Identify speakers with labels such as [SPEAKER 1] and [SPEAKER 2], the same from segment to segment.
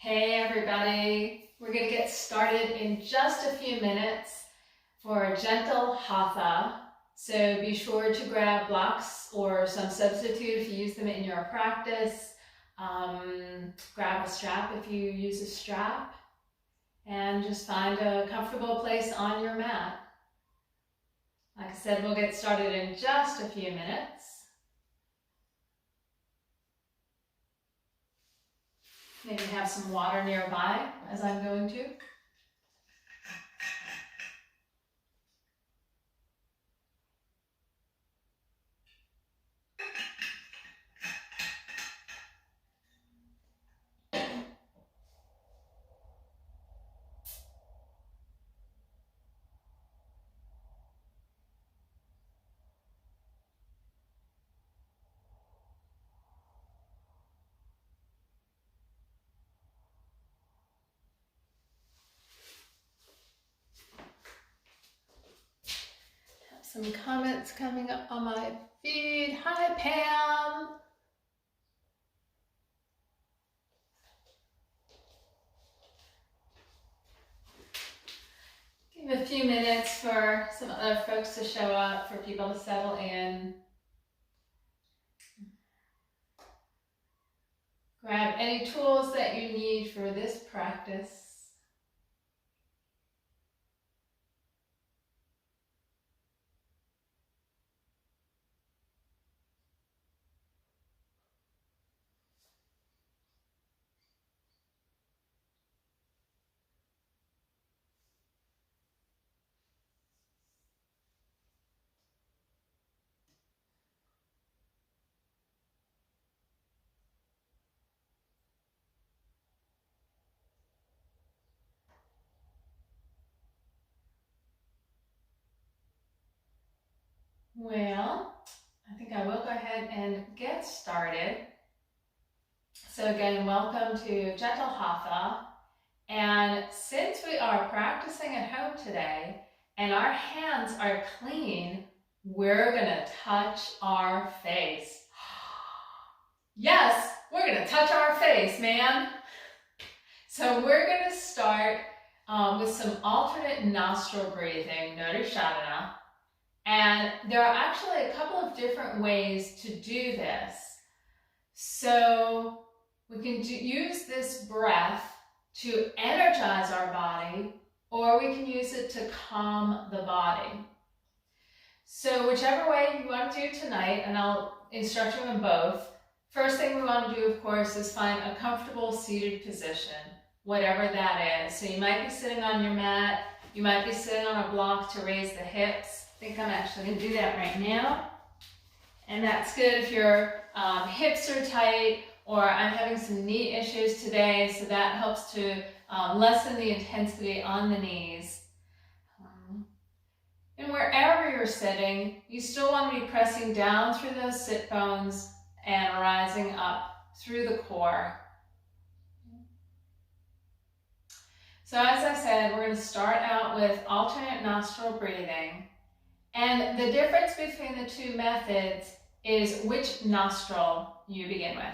[SPEAKER 1] Hey everybody, we're going to get started in just a few minutes for gentle hatha. So be sure to grab blocks or some substitute if you use them in your practice. Grab a strap if you use a strap, and just find a comfortable place on your mat. Like I said, we'll get started in just a few minutes. Maybe have some water nearby as I'm going to. Some comments coming up on my feed. Hi, Pam. Give a few minutes for some other folks to show up, for people to settle in. Grab any tools that you need for this practice. Well, I think I will go ahead and get started. So again, welcome to Gentle Hatha. And since we are practicing at home today and our hands are clean, we're gonna touch our face. Yes, we're gonna touch our face, man. So we're gonna start with some alternate nostril breathing, Nadi-Shodhana. And there are actually a couple of different ways to do this. So we can use this breath to energize our body, or we can use it to calm the body. So whichever way you want to do tonight, and I'll instruct you in both, first thing we want to do, of course, is find a comfortable seated position, whatever that is. So you might be sitting on your mat, you might be sitting on a block to raise the hips. I think I'm actually going to do that right now. And that's good if your hips are tight, or I'm having some knee issues today, so that helps to lessen the intensity on the knees. And wherever you're sitting, you still want to be pressing down through those sit bones and rising up through the core. So as I said, we're going to start out with alternate nostril breathing. And the difference between the two methods is which nostril you begin with.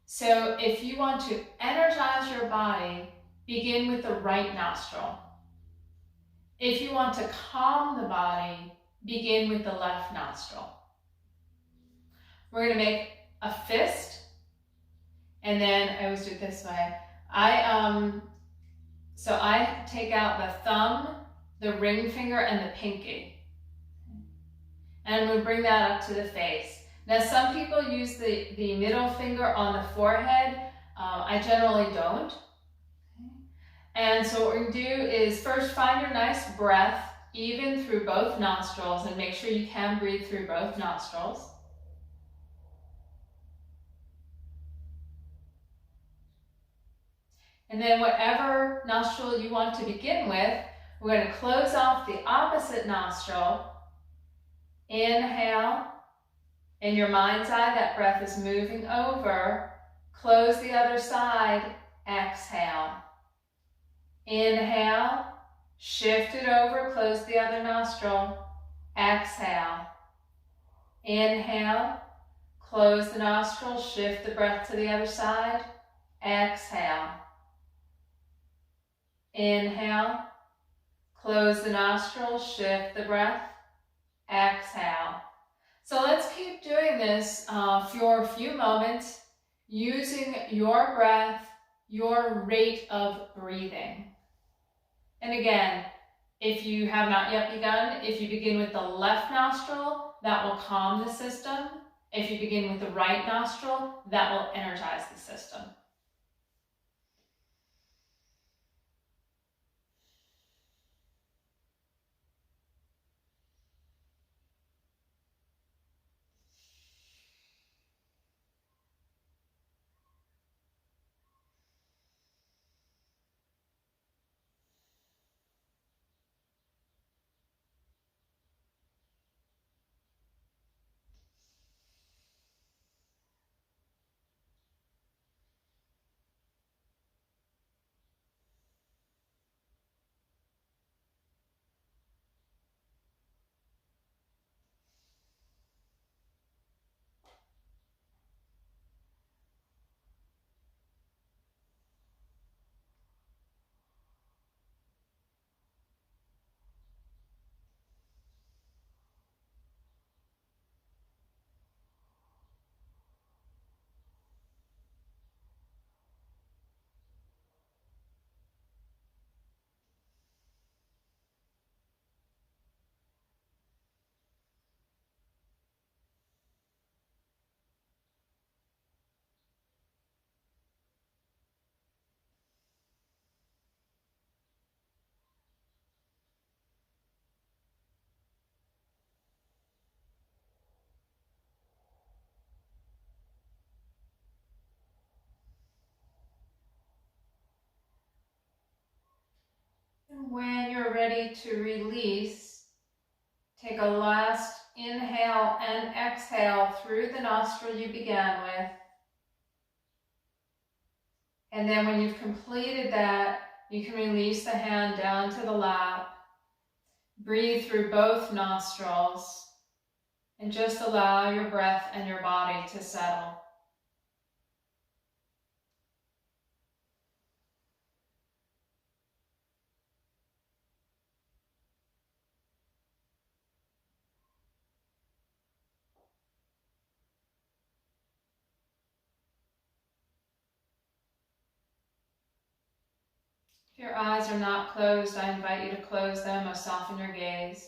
[SPEAKER 1] So if you want to energize your body, begin with the right nostril. If you want to calm the body, begin with the left nostril. We're going to make a fist, and then I always do it this way. So I take out the thumb, the ring finger, and the pinky. And I'm going to bring that up to the face. Now some people use the middle finger on the forehead. I generally don't. And so what we're going to do is first find your nice breath, even through both nostrils, and make sure you can breathe through both nostrils. And then whatever nostril you want to begin with, we're going to close off the opposite nostril. Inhale. In your mind's eye, that breath is moving over. Close the other side. Exhale. Inhale. Shift it over. Close the other nostril. Exhale. Inhale. Close the nostril. Shift the breath to the other side. Exhale. Inhale, close the nostrils, shift the breath. Exhale. So let's keep doing this for a few moments, using your breath, your rate of breathing. And again, if you have not yet begun, if you begin with the left nostril, that will calm the system. If you begin with the right nostril, that will energize the system. And when you're ready to release, take a last inhale and exhale through the nostril you began with. And then when you've completed that, you can release the hand down to the lap. Breathe through both nostrils and just allow your breath and your body to settle. If your eyes are not closed, I invite you to close them or soften your gaze.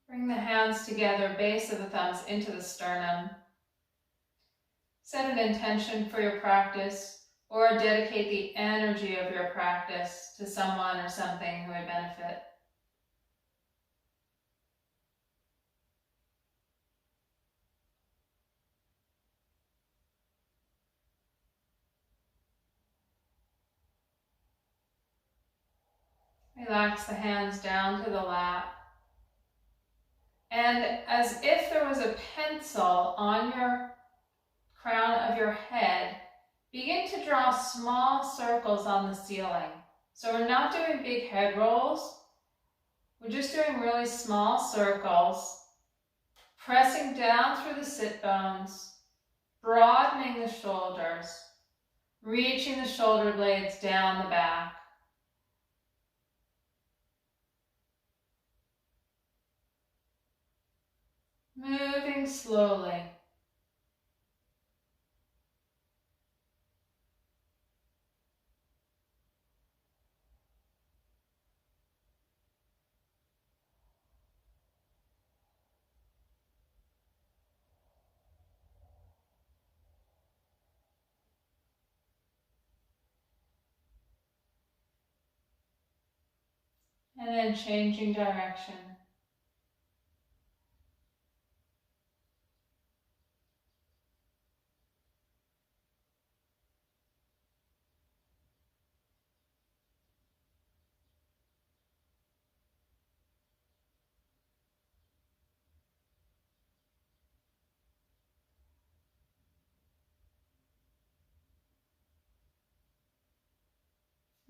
[SPEAKER 1] Bring the hands together, base of the thumbs into the sternum. Set an intention for your practice, or dedicate the energy of your practice to someone or something who would benefit. Relax the hands down to the lap. And as if there was a pencil on your crown of your head, begin to draw small circles on the ceiling. So we're not doing big head rolls. We're just doing really small circles, pressing down through the sit bones, broadening the shoulders, reaching the shoulder blades down the back. Moving slowly. And then changing direction.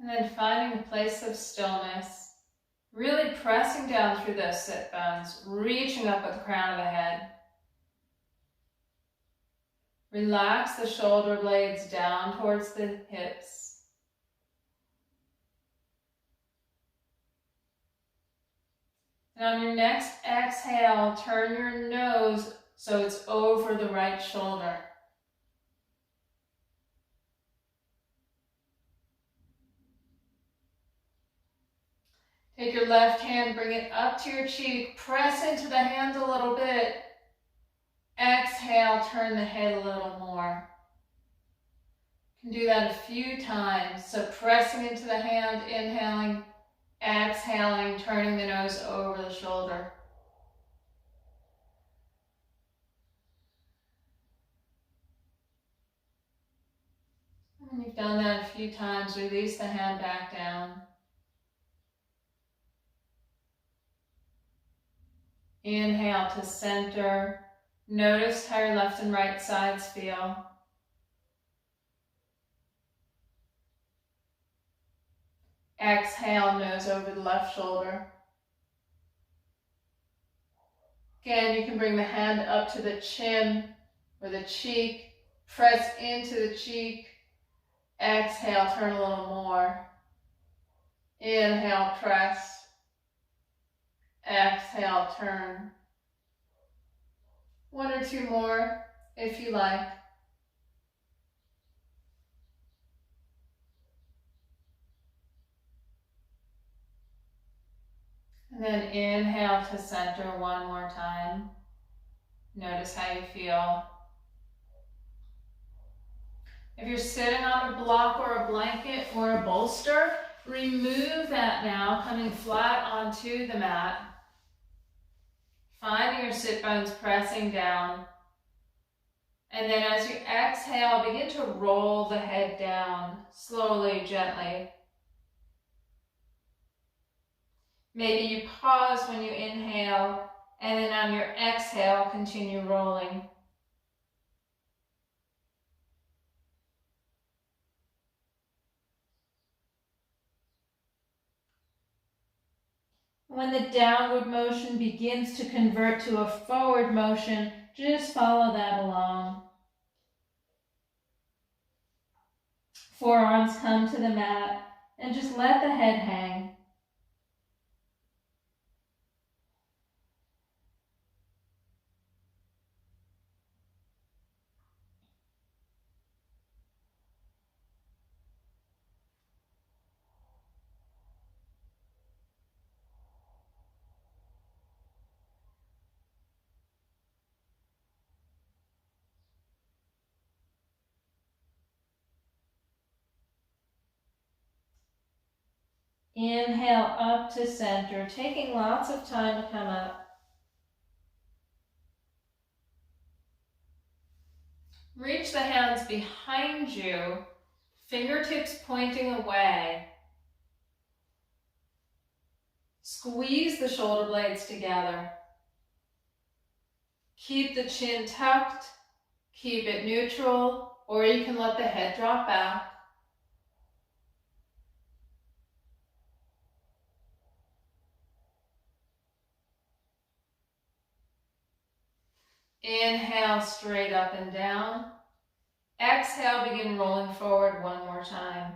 [SPEAKER 1] And then finding a place of stillness, really pressing down through those sit bones, reaching up at the crown of the head. Relax the shoulder blades down towards the hips. And on your next exhale, turn your nose so it's over the right shoulder. Take your left hand, bring it up to your cheek, press into the hand a little bit. Exhale, turn the head a little more. You can do that a few times. So pressing into the hand, inhaling, exhaling, turning the nose over the shoulder. When you've done that a few times, release the hand back down. Inhale to center. Notice how your left and right sides feel. Exhale, nose over the left shoulder. Again, you can bring the hand up to the chin or the cheek. Press into the cheek. Exhale, turn a little more. Inhale, press. Exhale, turn. One or two more if you like. And then inhale to center one more time. Notice how you feel. If you're sitting on a block or a blanket or a bolster, remove that now, coming flat onto the mat. Finding your sit bones pressing down. And then as you exhale, begin to roll the head down, slowly, gently. Maybe you pause when you inhale, and then on your exhale, continue rolling. When the downward motion begins to convert to a forward motion, just follow that along. Forearms come to the mat, and just let the head hang. Inhale up to center, taking lots of time to come up. Reach the hands behind you, fingertips pointing away. Squeeze the shoulder blades together. Keep the chin tucked, keep it neutral, or you can let the head drop back. Inhale, straight up and down. Exhale, begin rolling forward one more time.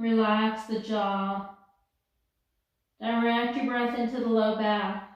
[SPEAKER 1] Relax the jaw. Direct your breath into the low back.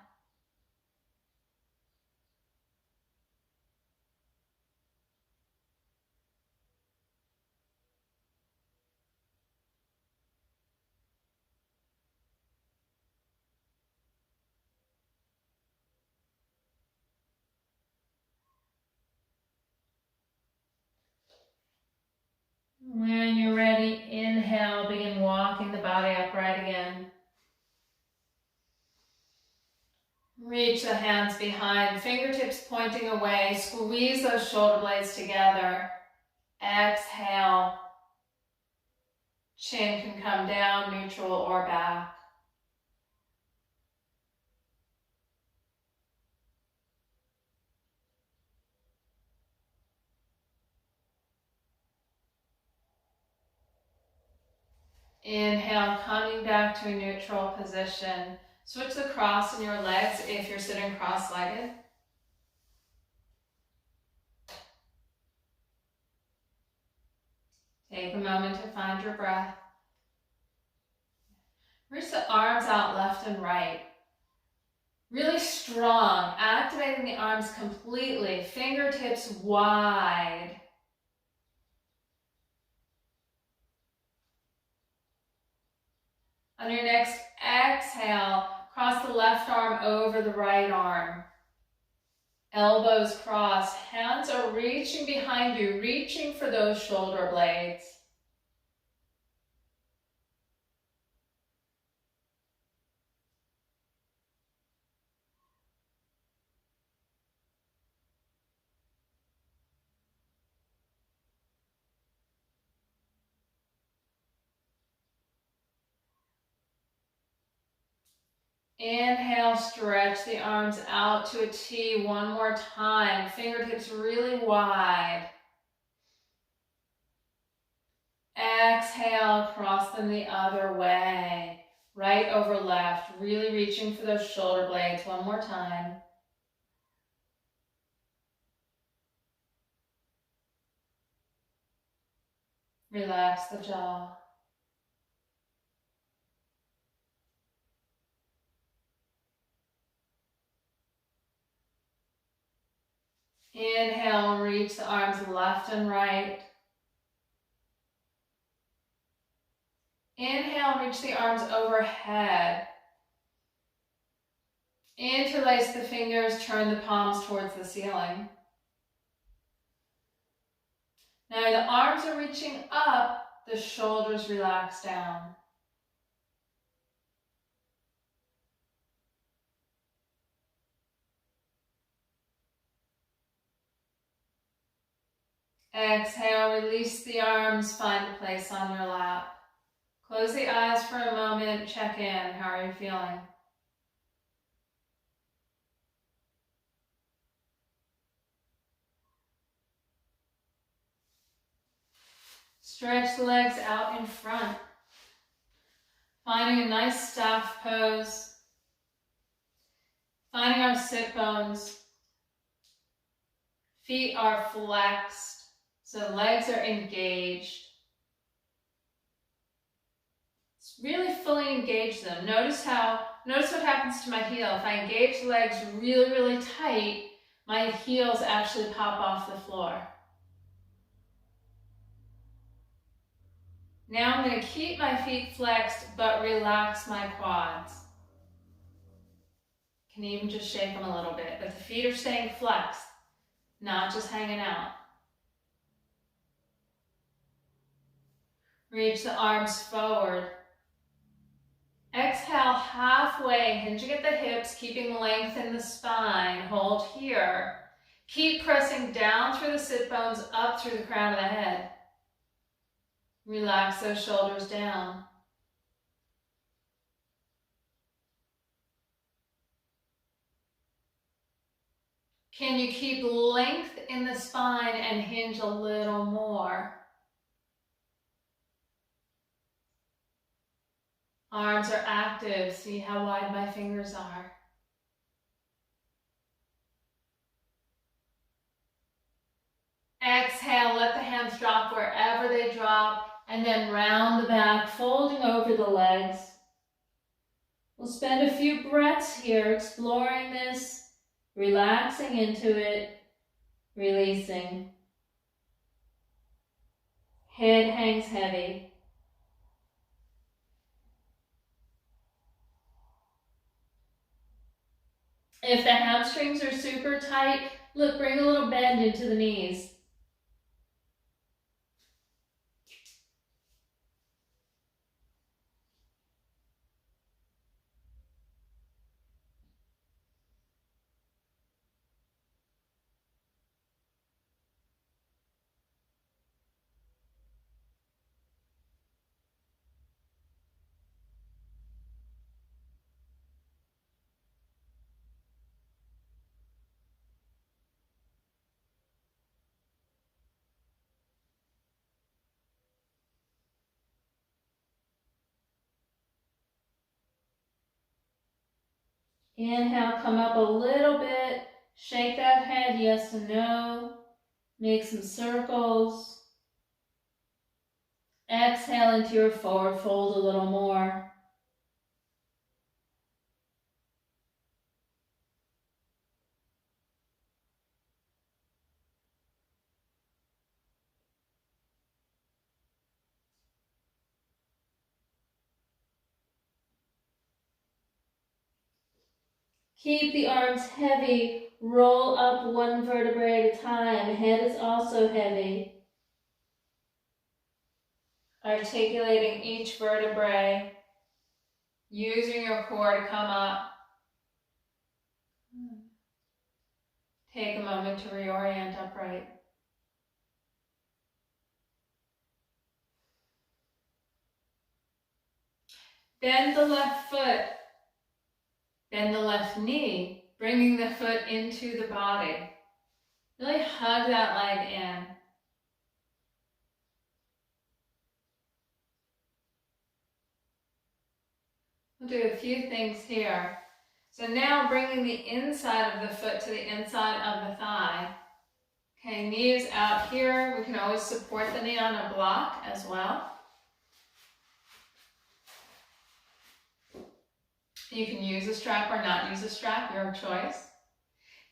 [SPEAKER 1] When you're ready, inhale, begin walking the body upright again. Reach the hands behind, fingertips pointing away, squeeze those shoulder blades together. Exhale, chin can come down, neutral or back. Inhale, coming back to a neutral position. Switch the cross in your legs if you're sitting cross-legged. Take a moment to find your breath. Reach the arms out left and right. Really strong, activating the arms completely, fingertips wide. On your next exhale, cross the left arm over the right arm. Elbows cross, hands are reaching behind you, reaching for those shoulder blades. Inhale, stretch the arms out to a T one more time. Fingertips really wide. Exhale, cross them the other way. Right over left, really reaching for those shoulder blades. One more time. Relax the jaw. Inhale, reach the arms left and right. Inhale, reach the arms overhead. Interlace the fingers, turn the palms towards the ceiling. Now the arms are reaching up, the shoulders relax down. Exhale, release the arms, find a place on your lap. Close the eyes for a moment, check in. How are you feeling? Stretch the legs out in front. Finding a nice staff pose. Finding our sit bones. Feet are flexed. So legs are engaged. Really fully engage them. Notice what happens to my heel. If I engage the legs really, really tight, my heels actually pop off the floor. Now I'm going to keep my feet flexed, but relax my quads. Can even just shake them a little bit, but the feet are staying flexed, not just hanging out. Reach the arms forward. Exhale halfway, hinging at the hips, keeping length in the spine. Hold here. Keep pressing down through the sit bones, up through the crown of the head. Relax those shoulders down. Can you keep length in the spine and hinge a little more? Arms are active. See how wide my fingers are. Exhale, let the hands drop wherever they drop, and then round the back, folding over the legs. We'll spend a few breaths here exploring this, relaxing into it, releasing. Head hangs heavy. If the hamstrings are super tight, look, bring a little bend into the knees. Inhale, come up a little bit. Shake that head, yes and no. Make some circles. Exhale into your forward fold a little more. Keep the arms heavy. Roll up one vertebrae at a time. Head is also heavy. Articulating each vertebrae. Using your core to come up. Take a moment to reorient upright. Bend the left foot. Bend the left knee, bringing the foot into the body. Really hug that leg in. We'll do a few things here. So now bringing the inside of the foot to the inside of the thigh. Okay, knees out here. We can always support the knee on a block as well. You can use a strap or not use a strap, your choice.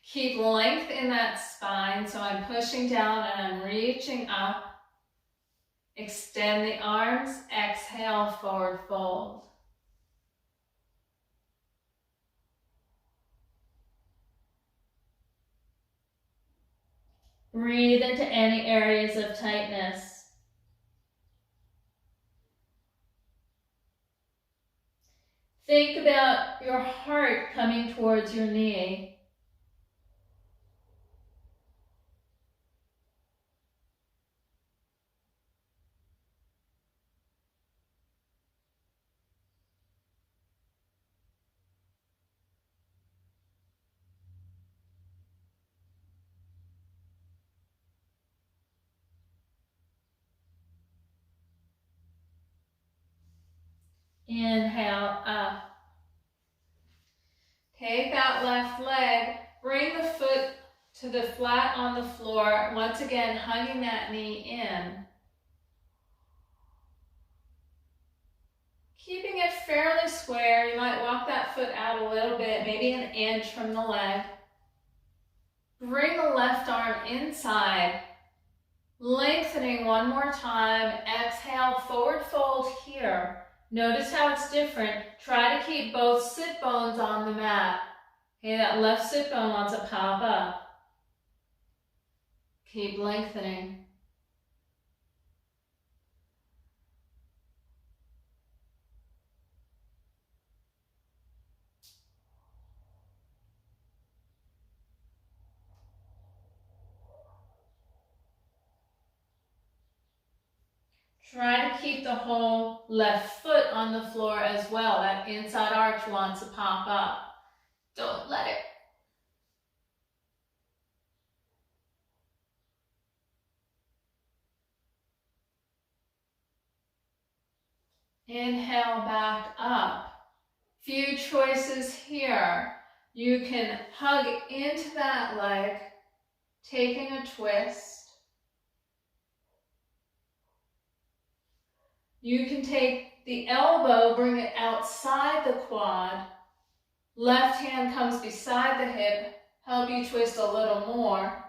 [SPEAKER 1] Keep length in that spine, so I'm pushing down and I'm reaching up. Extend the arms, exhale, forward fold. Breathe into any areas of tightness. Think about your heart coming towards your knee. Inhale up. Take that left leg, bring the foot to the flat on the floor, once again hugging that knee in. Keeping it fairly square, you might walk that foot out a little bit, maybe an inch from the leg. Bring the left arm inside, lengthening one more time. Exhale, forward fold here. Notice how it's different. Try to keep both sit bones on the mat. Okay, that left sit bone wants to pop up. Keep lengthening. Try to keep the whole left foot on the floor as well. That inside arch wants to pop up. Don't let it. Inhale back up. Few choices here. You can hug into that leg, taking a twist. You can take the elbow, bring it outside the quad. Left hand comes beside the hip, help you twist a little more.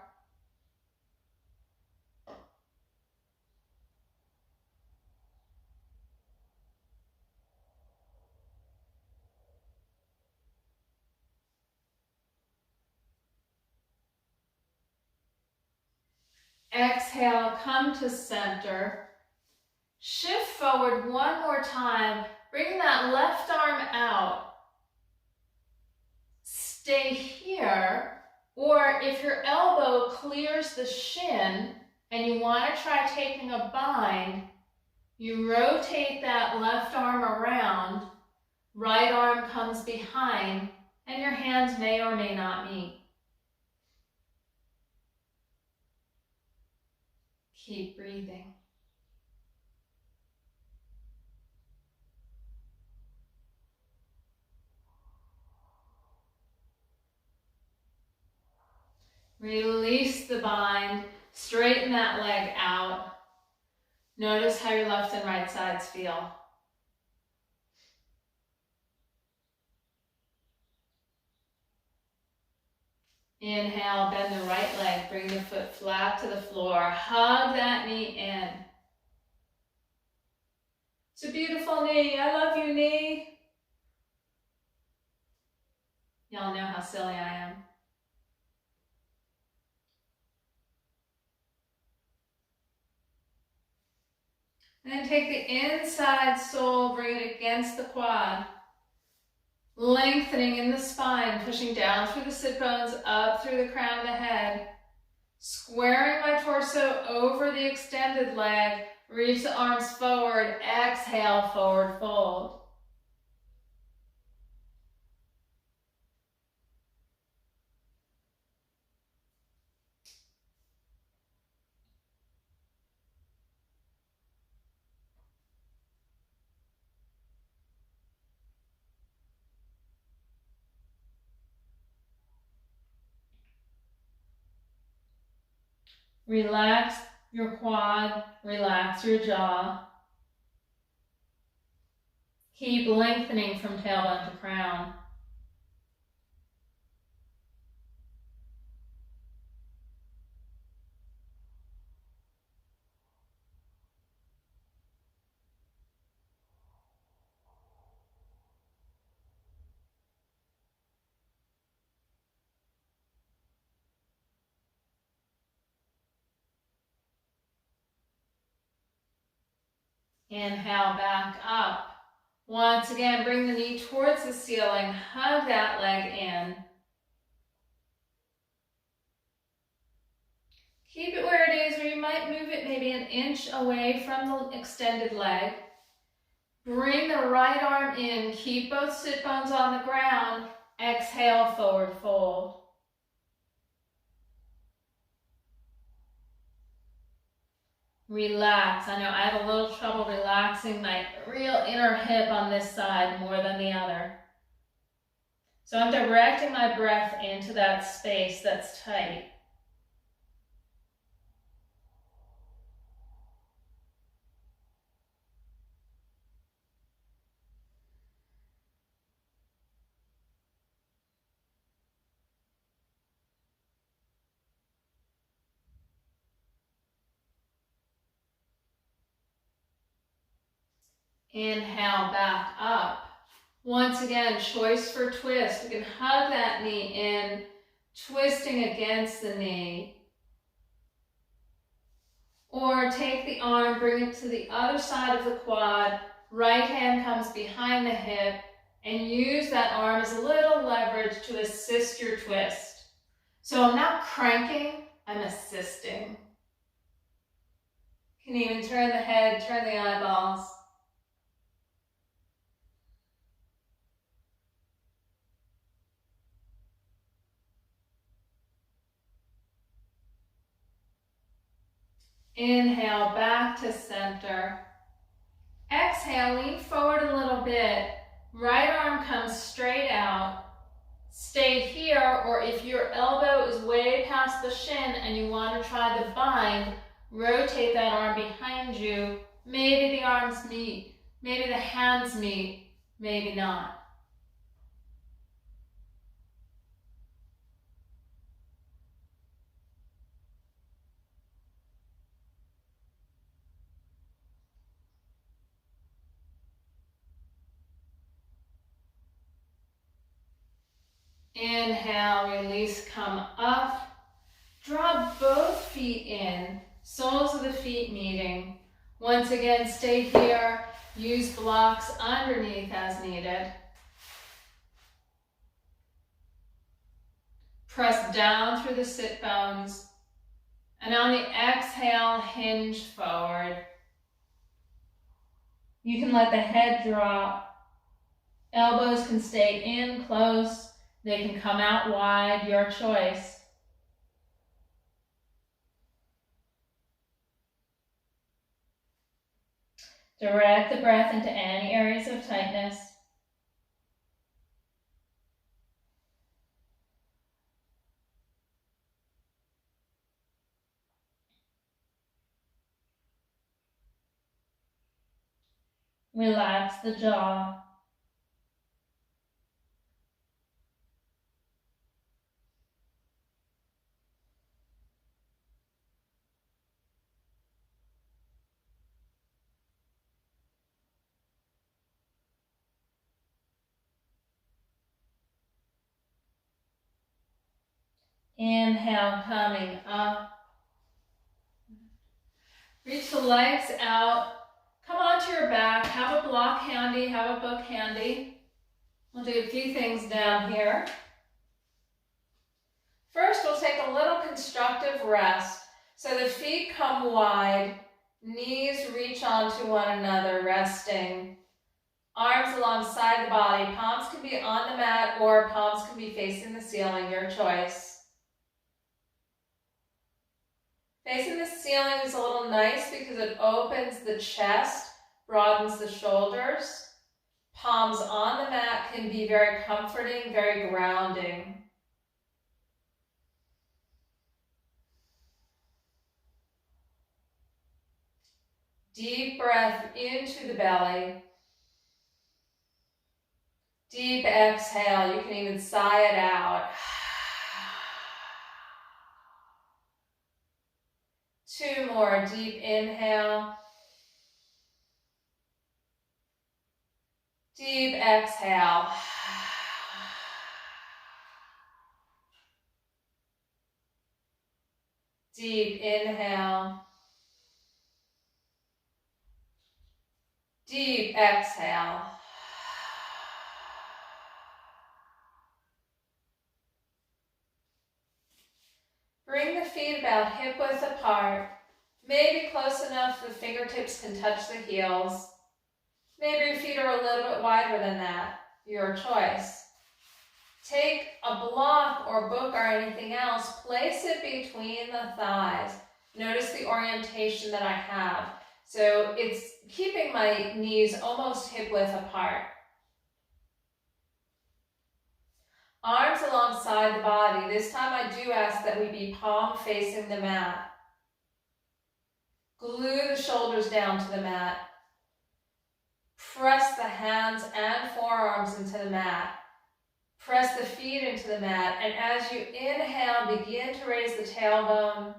[SPEAKER 1] Exhale, come to center. Shift forward one more time, bring that left arm out. Stay here, or if your elbow clears the shin and you want to try taking a bind, you rotate that left arm around, right arm comes behind, and your hands may or may not meet. Keep breathing. Release the bind. Straighten that leg out. Notice how your left and right sides feel. Inhale, bend the right leg, bring the foot flat to the floor. Hug that knee in. It's a beautiful knee. I love you, knee. Y'all know how silly I am. And then take the inside sole, bring it against the quad. Lengthening in the spine, pushing down through the sit bones, up through the crown of the head. Squaring my torso over the extended leg. Reach the arms forward. Exhale, forward fold. Relax your quad, relax your jaw. Keep lengthening from tailbone to crown. Inhale, back up. Once again, bring the knee towards the ceiling. Hug that leg in. Keep it where it is, or you might move it maybe an inch away from the extended leg. Bring the right arm in. Keep both sit bones on the ground. Exhale, forward fold. Relax. I know I have a little trouble relaxing my real inner hip on this side more than the other. So I'm directing my breath into that space that's tight. Inhale, back up. Once again, choice for twist. We can hug that knee in, twisting against the knee. Or take the arm, bring it to the other side of the quad. Right hand comes behind the hip, and use that arm as a little leverage to assist your twist. So I'm not cranking, I'm assisting. You can even turn the head, turn the eyeballs. Inhale, back to center. Exhale, lean forward a little bit. Right arm comes straight out. Stay here, or if your elbow is way past the shin and you want to try the bind, rotate that arm behind you. Maybe the arms meet, maybe the hands meet, maybe not. Inhale, release, come up. Draw both feet in, soles of the feet meeting. Once again, stay here. Use blocks underneath as needed. Press down through the sit bones. And on the exhale, hinge forward. You can let the head drop. Elbows can stay in close. They can come out wide, your choice. Direct the breath into any areas of tightness. Relax the jaw. Inhale, coming up. Reach the legs out. Come onto your back. Have a block handy, have a book handy. We'll do a few things down here. First, we'll take a little constructive rest. So the feet come wide, knees reach onto one another, resting. Arms alongside the body. Palms can be on the mat or palms can be facing the ceiling, your choice. Facing the ceiling is a little nice because it opens the chest, broadens the shoulders. Palms on the mat can be very comforting, very grounding. Deep breath into the belly. Deep exhale. You can even sigh it out. 2 more. Deep inhale. Deep exhale. Deep inhale. Deep exhale. Bring the feet about hip width apart, maybe close enough the fingertips can touch the heels. Maybe your feet are a little bit wider than that, your choice. Take a block or book or anything else, place it between the thighs. Notice the orientation that I have. So it's keeping my knees almost hip width apart. Arms alongside the body. This time I do ask that we be palm facing the mat. Glue the shoulders down to the mat. Press the hands and forearms into the mat. Press the feet into the mat. And as you inhale, begin to raise the tailbone.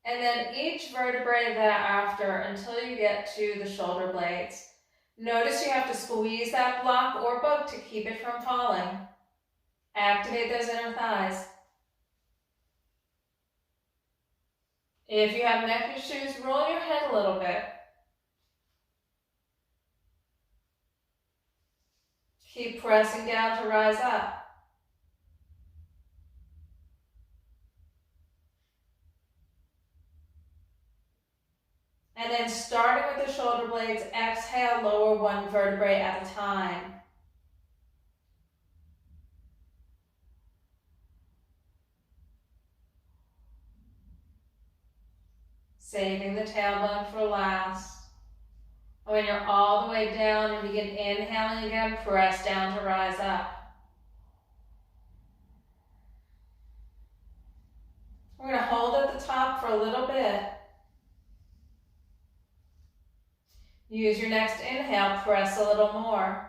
[SPEAKER 1] And then each vertebrae thereafter until you get to the shoulder blades. Notice you have to squeeze that block or book to keep it from falling. Activate those inner thighs. If you have neck issues, roll your head a little bit. Keep pressing down to rise up. And then starting with the shoulder blades, exhale, lower 1 vertebrae at a time. Saving the tailbone for last. When you're all the way down and begin inhaling again, press down to rise up. We're going to hold at the top for a little bit. Use your next inhale, press a little more.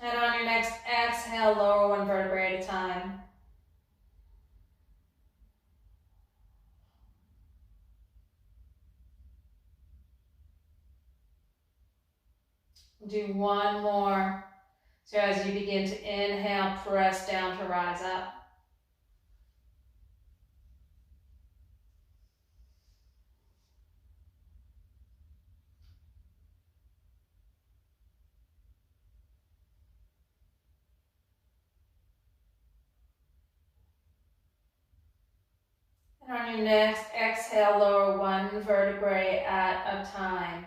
[SPEAKER 1] And on your next exhale, lower 1 vertebrae at a time. Do 1 more. So as you begin to inhale, press down to rise up. And on your next exhale, lower 1 vertebrae at a time.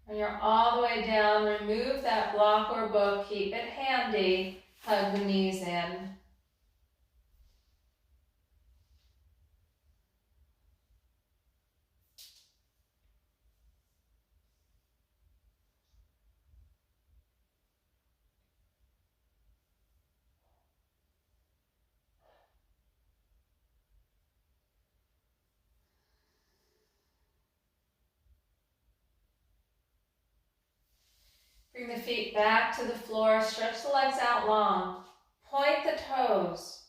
[SPEAKER 1] When you're all the way down, remove that block or book, keep it handy, hug the knees in. Bring the feet back to the floor. Stretch the legs out long. Point the toes.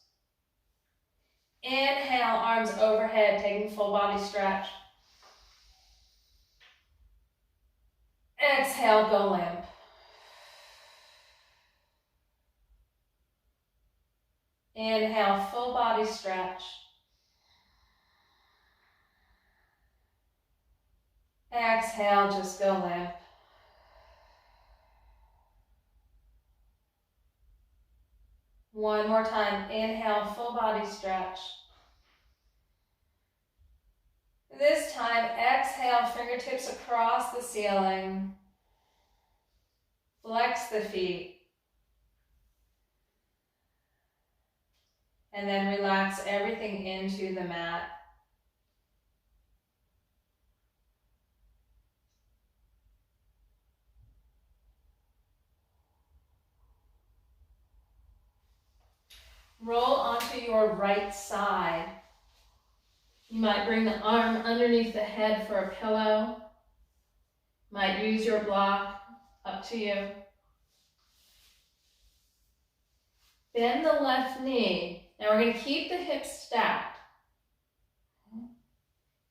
[SPEAKER 1] Inhale, arms overhead, taking full body stretch. Exhale, go limp. Inhale, full body stretch. Exhale, just go limp. One more time. Inhale, full body stretch. This time, exhale, fingertips across the ceiling. Flex the feet. And then relax everything into the mat. Roll onto your right side. You might bring the arm underneath the head for a pillow. Might use your block, up to you. Bend the left knee. Now we're going to keep the hips stacked.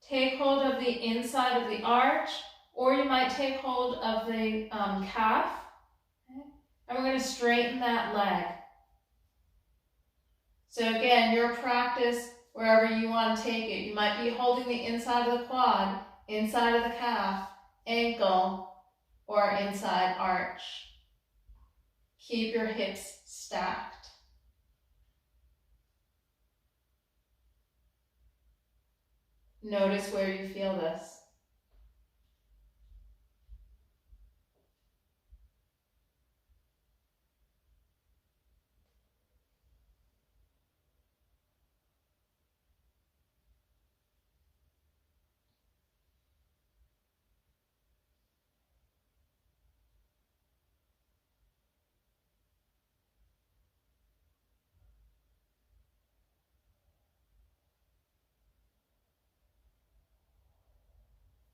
[SPEAKER 1] Take hold of the inside of the arch, or you might take hold of the calf. And we're going to straighten that leg. So again, your practice, wherever you want to take it, you might be holding the inside of the quad, inside of the calf, ankle, or inside arch. Keep your hips stacked. Notice where you feel this.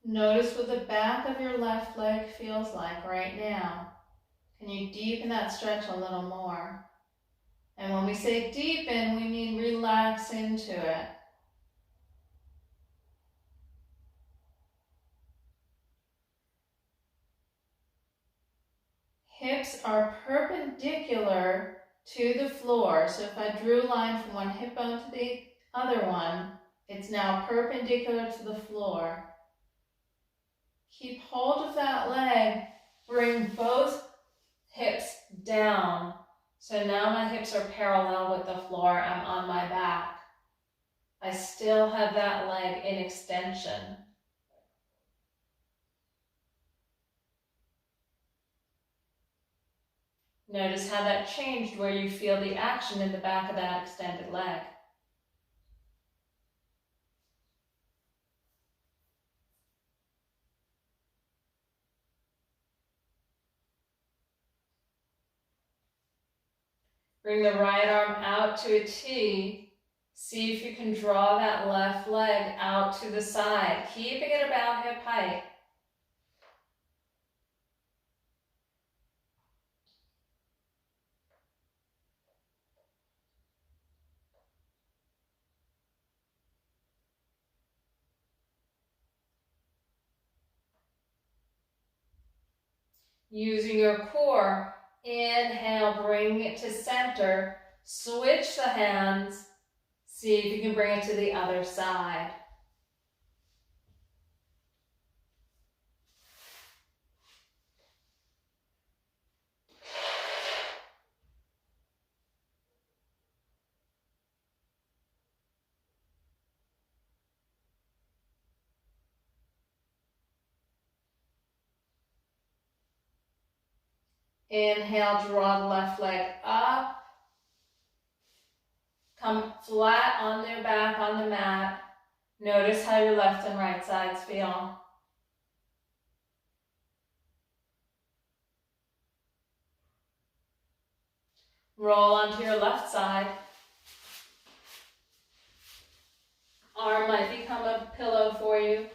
[SPEAKER 1] Notice what the back of your left leg feels like right now. Can you deepen that stretch a little more? And when we say deepen, we mean relax into it. Hips are perpendicular to the floor. So if I drew a line from one hip bone to the other one, it's now perpendicular to the floor. Keep hold of that leg. Bring both hips down. So now my hips are parallel with the floor. I'm on my back. I still have that leg in extension. Notice how that changed where you feel the action in the back of that extended leg. Bring the right arm out to a T. See if you can draw that left leg out to the side, keeping it about hip height. Using your core, inhale, bring it to center. Switch the hands. See if you can bring it to the other side. Inhale, draw the left leg up. Come flat on their back on the mat. Notice how your left and right sides feel. Roll onto your left side. Arm might become a pillow for you.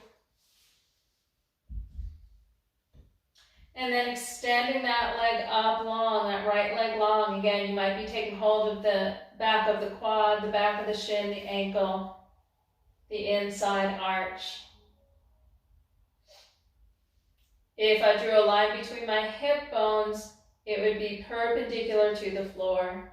[SPEAKER 1] And then extending that leg up long, that right leg long. Again, you might be taking hold of the back of the quad, the back of the shin, the ankle, the inside arch. If I drew a line between my hip bones, it would be perpendicular to the floor.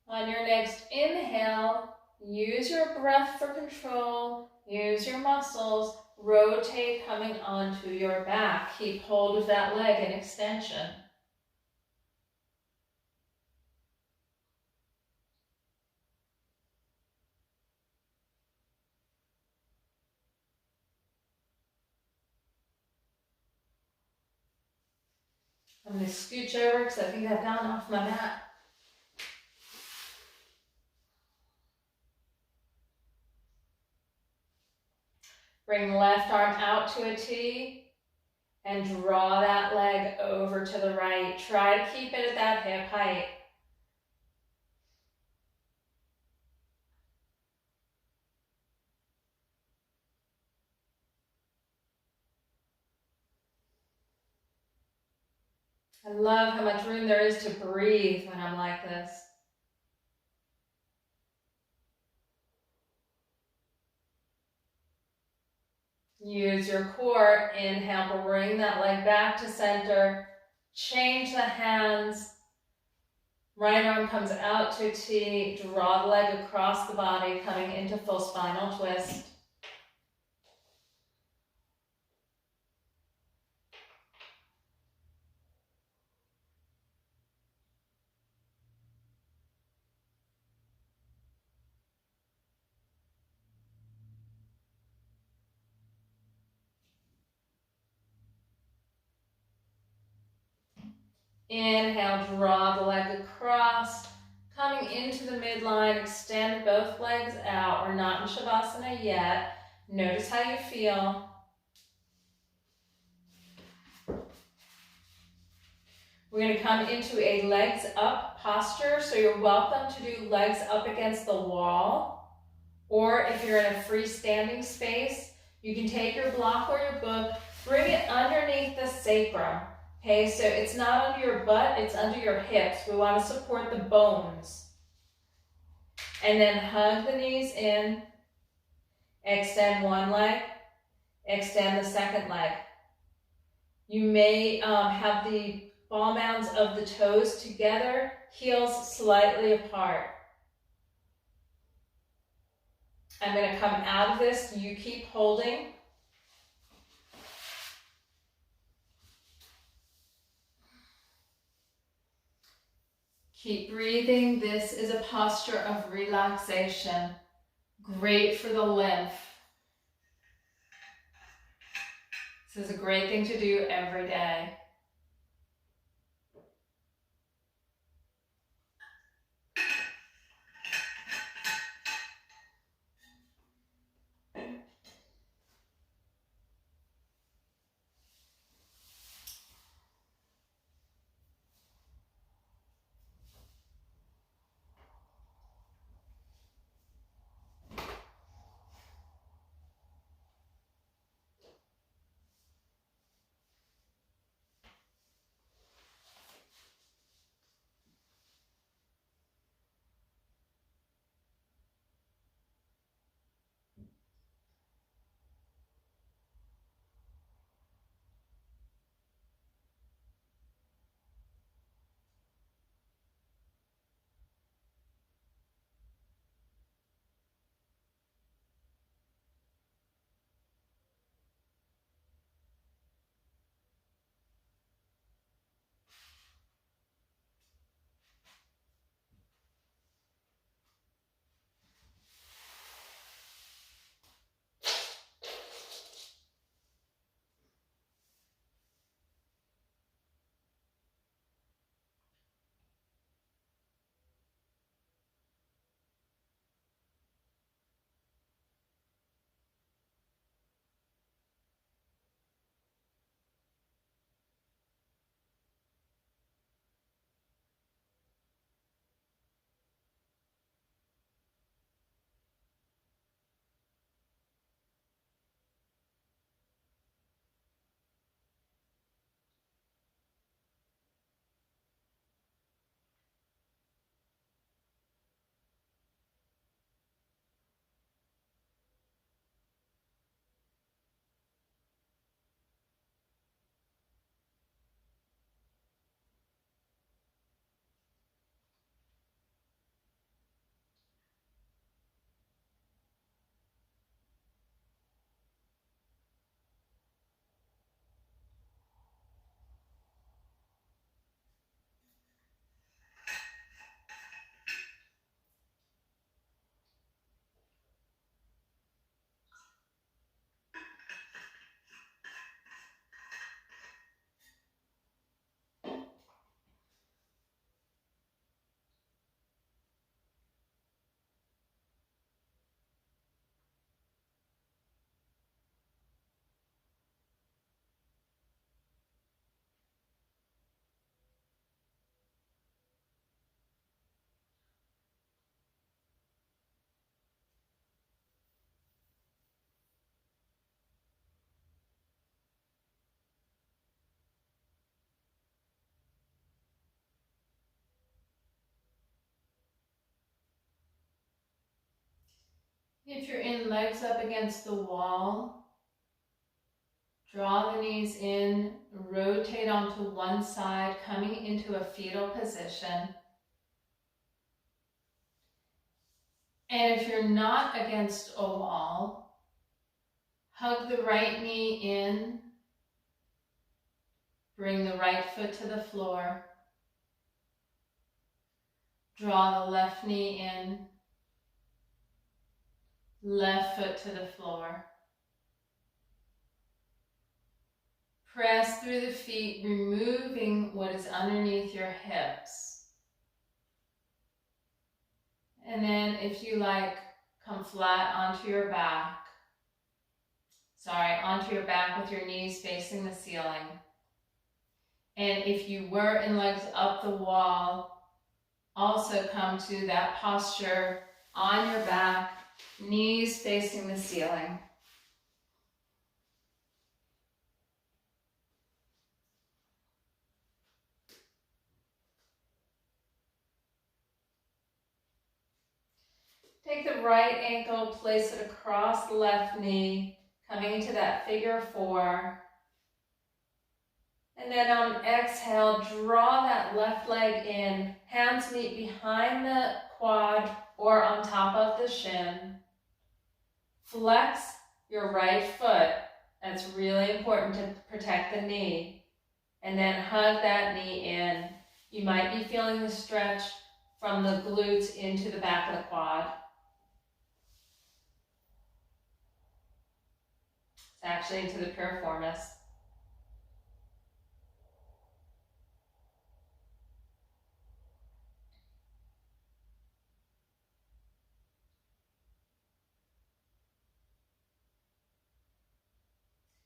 [SPEAKER 1] On your next inhale, use your breath for control, use your muscles, rotate coming onto your back. Keep hold of that leg in extension. I'm going to scooch over because I think I've gone off my mat. Bring left arm out to a T and draw that leg over to the right. Try to keep it at that hip height. I love how much room there is to breathe when I'm like this. Use your core. Inhale, bring that leg back to center. Change the hands. Right arm comes out to a T. Draw the leg across the body, coming into full spinal twist. Inhale, draw the leg across, coming into the midline, extend both legs out. We're not in Shavasana yet. Notice how you feel. We're going to come into a legs up posture, so you're welcome to do legs up against the wall, or if you're in a freestanding space, you can take your block or your book, bring it underneath the sacrum. Okay, so it's not under your butt, it's under your hips. We want to support the bones. And then hug the knees in, extend one leg, extend the second leg. You may have the ball mounds of the toes together, heels slightly apart. I'm going to come out of this, you keep holding. Keep breathing. This is a posture of relaxation. Great for the lymph. This is a great thing to do every day. If you're in, legs up against the wall, draw the knees in, rotate onto one side, coming into a fetal position. And if you're not against a wall, hug the right knee in, bring the right foot to the floor, draw the left knee in, left foot to the floor. Press through the feet, removing what is underneath your hips. And then if you like, come flat onto your back. Onto your back with your knees facing the ceiling. And if you were in legs up the wall, also come to that posture on your back, knees facing the ceiling. Take the right ankle, place it across the left knee, coming into that figure four. And then on exhale, draw that left leg in. Hands meet behind the quad or on top of the shin. Flex your right foot. That's really important to protect the knee. And then hug that knee in. You might be feeling the stretch from the glutes into the back of the quad. It's actually into the piriformis.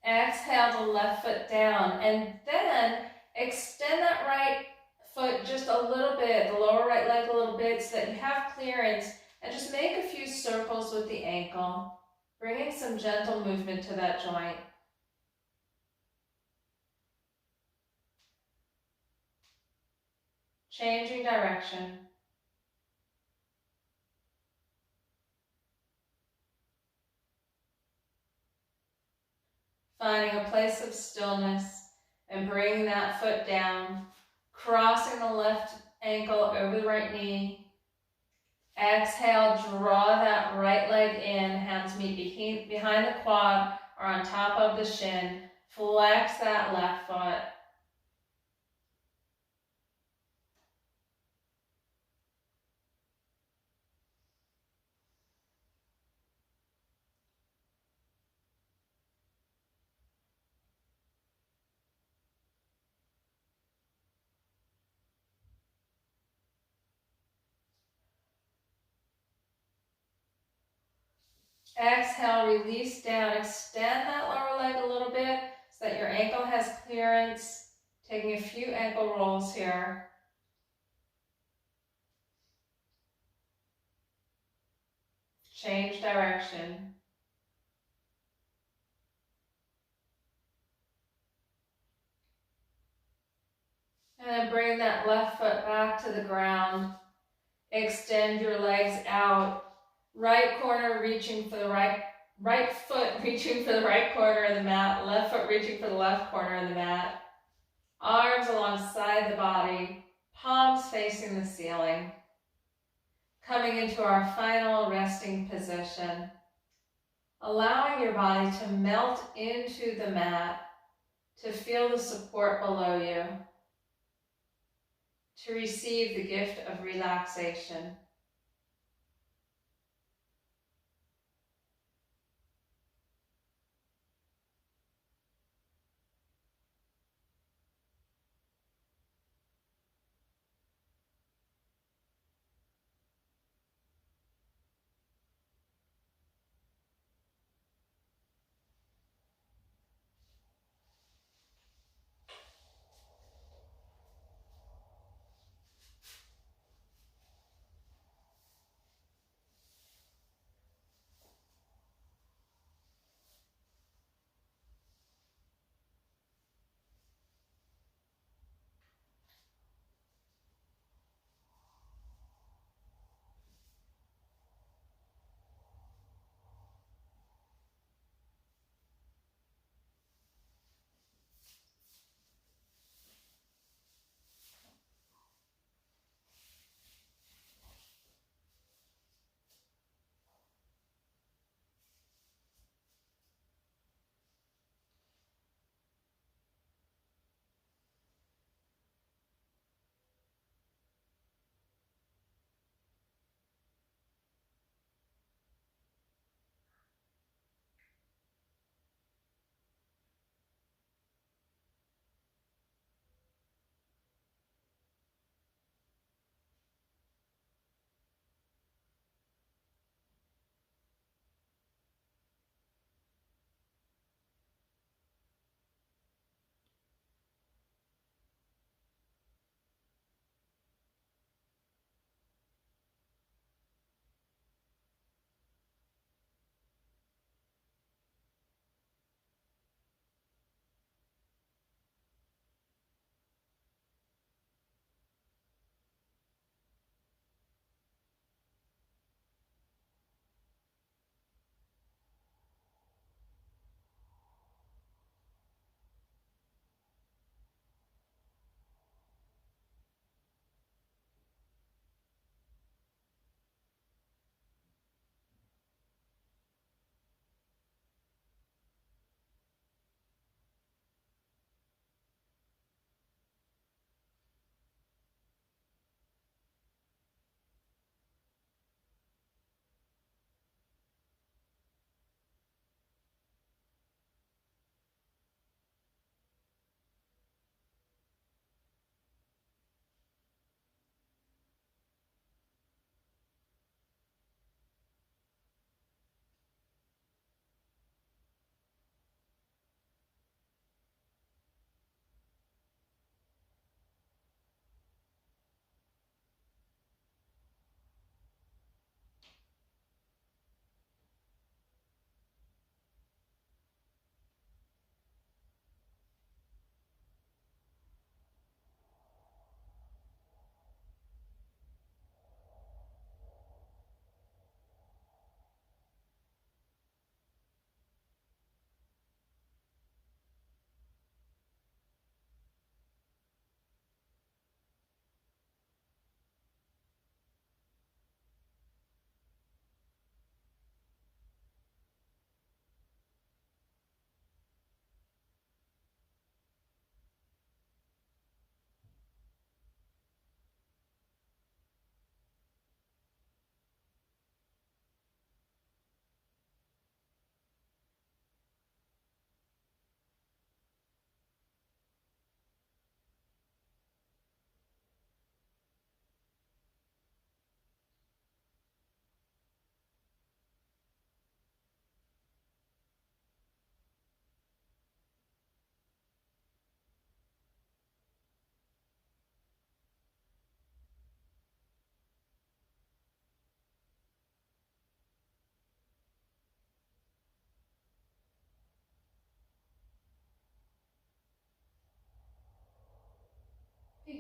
[SPEAKER 1] Exhale the left foot down, and then extend that right foot just a little bit, the lower right leg a little bit, so that you have clearance, and just make a few circles with the ankle, bringing some gentle movement to that joint. Changing direction. Finding a place of stillness and bringing that foot down, crossing the left ankle over the right knee. Exhale, draw that right leg in, hands meet behind the quad or on top of the shin. Flex that left foot. Exhale, release down, extend that lower leg a little bit so that your ankle has clearance. Taking a few ankle rolls here. Change direction. And then bring that left foot back to the ground. Extend your legs out. Right corner reaching for the right foot reaching for the right corner of the mat. Left foot reaching for the left corner of the mat. Arms alongside the body. Palms facing the ceiling. Coming into our final resting position. Allowing your body to melt into the mat, to feel the support below you, to receive the gift of relaxation.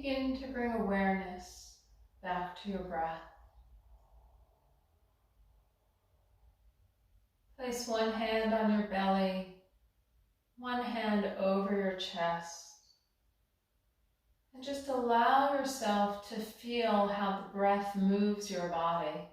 [SPEAKER 1] begin to bring awareness back to your breath. Place one hand on your belly, one hand over your chest, and just allow yourself to feel how the breath moves your body.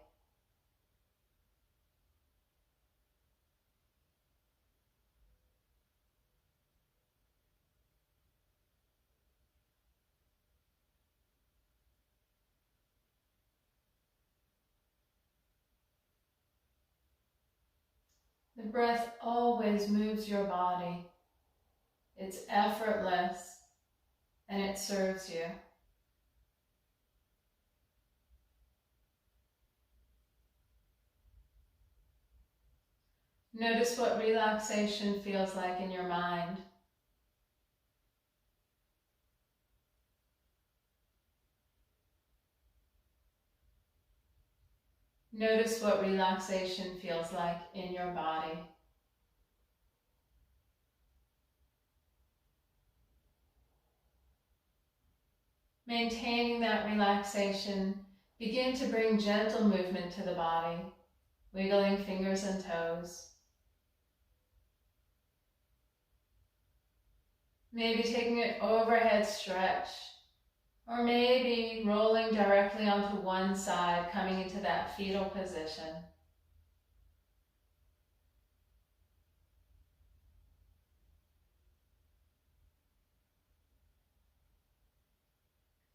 [SPEAKER 1] The breath always moves your body. It's effortless and it serves you. Notice what relaxation feels like in your mind. Notice what relaxation feels like in your body. Maintaining that relaxation, begin to bring gentle movement to the body, wiggling fingers and toes. Maybe taking an overhead stretch, or maybe rolling directly onto one side, coming into that fetal position.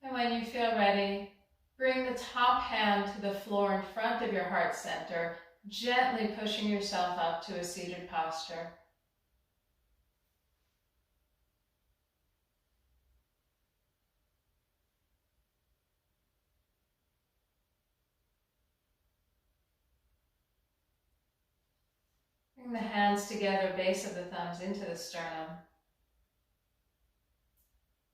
[SPEAKER 1] And when you feel ready, bring the top hand to the floor in front of your heart center, gently pushing yourself up to a seated posture. Bring the hands together, base of the thumbs into the sternum.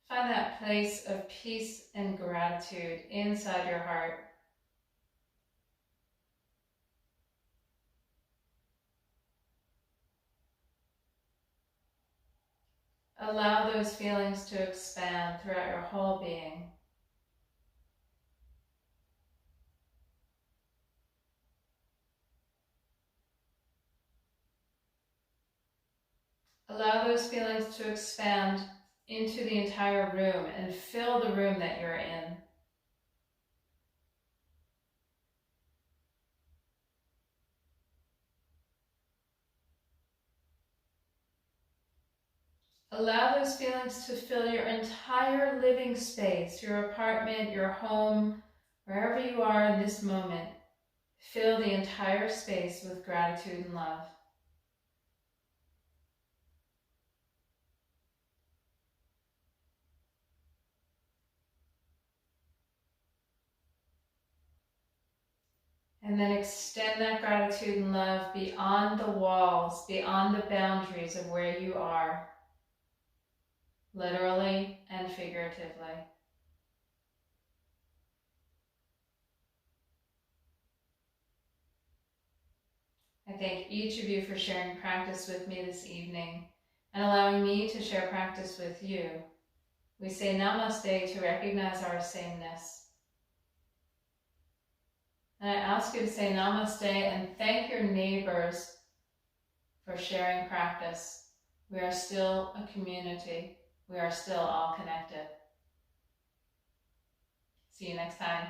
[SPEAKER 1] Find that place of peace and gratitude inside your heart. Allow those feelings to expand throughout your whole being. Allow those feelings to expand into the entire room and fill the room that you're in. Allow those feelings to fill your entire living space, your apartment, your home, wherever you are in this moment. Fill the entire space with gratitude and love. And then extend that gratitude and love beyond the walls, beyond the boundaries of where you are, literally and figuratively. I thank each of you for sharing practice with me this evening and allowing me to share practice with you. We say namaste to recognize our sameness. And I ask you to say namaste and thank your neighbors for sharing practice. We are still a community. We are still all connected. See you next time.